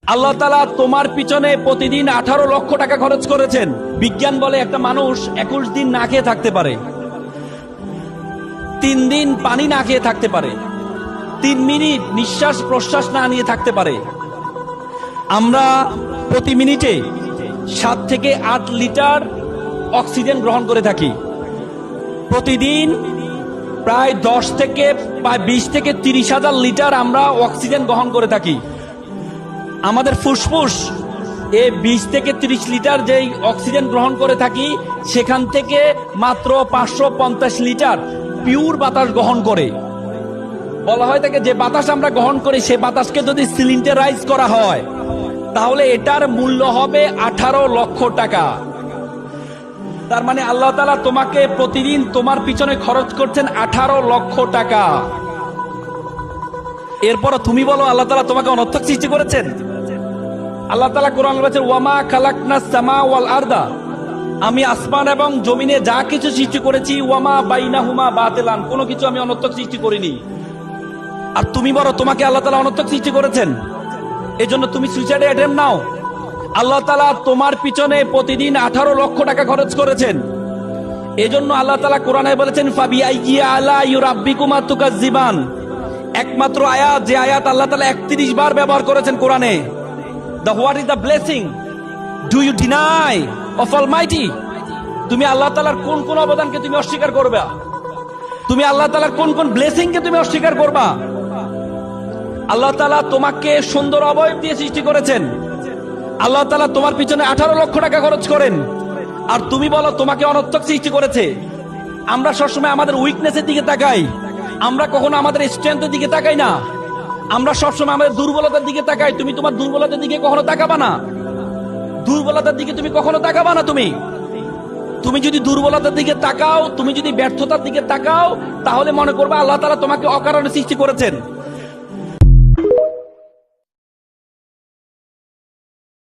আল্লাহ তাআলা তোমার পিছনে প্রতিদিন 18 লক্ষ টাকা খরচ করেছেন। বিজ্ঞান বলে একটা মানুষ 21 দিন না খেয়ে থাকতে পারে, 3 দিন পানি না খেয়ে থাকতে পারে, 3 মিনিট নিঃশ্বাস প্রশ্বাস না নিয়ে থাকতে পারে। আমরা প্রতি মিনিটে 7 থেকে 8 লিটার অক্সিজেন গ্রহণ করে থাকি। প্রতিদিন প্রায় 10 থেকে 20 থেকে 30 হাজার লিটার আমরা অক্সিজেন গ্রহণ করে থাকি। আমাদের ফুসফুস 20 থেকে 30 লিটার যেই অক্সিজেন গ্রহণ করে থাকি, সেখান থেকে মাত্র 550 লিটার পিওর বাতাস গ্রহণ করে। বলা হয় থাকে যে বাতাস আমরা গ্রহণ করি, সে বাতাসকে যদি সিলিন্ডারাইজ করা হয় তাহলে এটার মূল্য হবে 18 লক্ষ টাকা। তার মানে আল্লাহ তাআলা তোমাকে প্রতিদিন তোমার পিছনে খরচ করছেন 18 লক্ষ টাকা। এরপর তুমি বলো আল্লাহ তাআলা তোমাকে অনর্থক সৃষ্টি করেছেন? আল্লাহ তাআলা কোরআনে বলেছেন, ওয়ামা খালাকনাস সামা ওয়াল আরদা, আমি আসমান এবং জমিনে যা কিছু সৃষ্টি করেছি, ওয়ামা বাইনাহুমা বাতিলান, কোনো কিছু আমি অনর্থক সৃষ্টি করিনি। আর তুমি বলো তোমাকে আল্লাহ তাআলা অনর্থক সৃষ্টি করেছেন, এজন্য তুমি সুইসাইড অ্যাটেম্প নাও। আল্লাহ তাআলা তোমার পিছনে প্রতিদিন 18 লক্ষ টাকা খরচ করেছেন। এজন্য আল্লাহ তাআলা কোরআনে বলেছেন, ফাবিআইয়ি আলাইহি রাব্বিকুমা তুকাজ্জিবান, একমাত্র আয়াত যে আয়াত আল্লাহ তাআলা 31 বার ব্যবহার করেছেন কোরআনে। The what is the blessing do you deny of Almighty? তুমি আল্লাহ তাআলার কোন কোন অবদানকে তুমি অস্বীকার করবে? তুমি আল্লাহ তাআলার কোন কোন ব্লেসিং কে তুমি অস্বীকার করবা? আল্লাহ তাআলা তোমাকে সুন্দর অবয়ব দিয়ে সৃষ্টি করেছেন। আল্লাহ তাআলা তোমার পিছনে 18 লক্ষ টাকা খরচ করেন, আর তুমি বলো তোমাকে অনর্থক সৃষ্টি করেছে। আমরা সবসময় আমাদের উইকনেসের দিকে তাকাই, আমরা কখনো আমাদের স্ট্রেংথের দিকে তাকাই না। আমরা সবসময় আমাদের দুর্বলতার দিকে তাকাই। তুমি তোমার দুর্বলতার দিকে কখনো তাকাবা না, দুর্বলতার দিকে তুমি কখনো তাকাবা না। তুমি যদি দুর্বলতার দিকে তাকাও, তুমি যদি ব্যর্থতার দিকে তাকাও, তাহলে মনে করবা আল্লাহ তাআলা তোমাকে অকারণে সৃষ্টি করেছেন।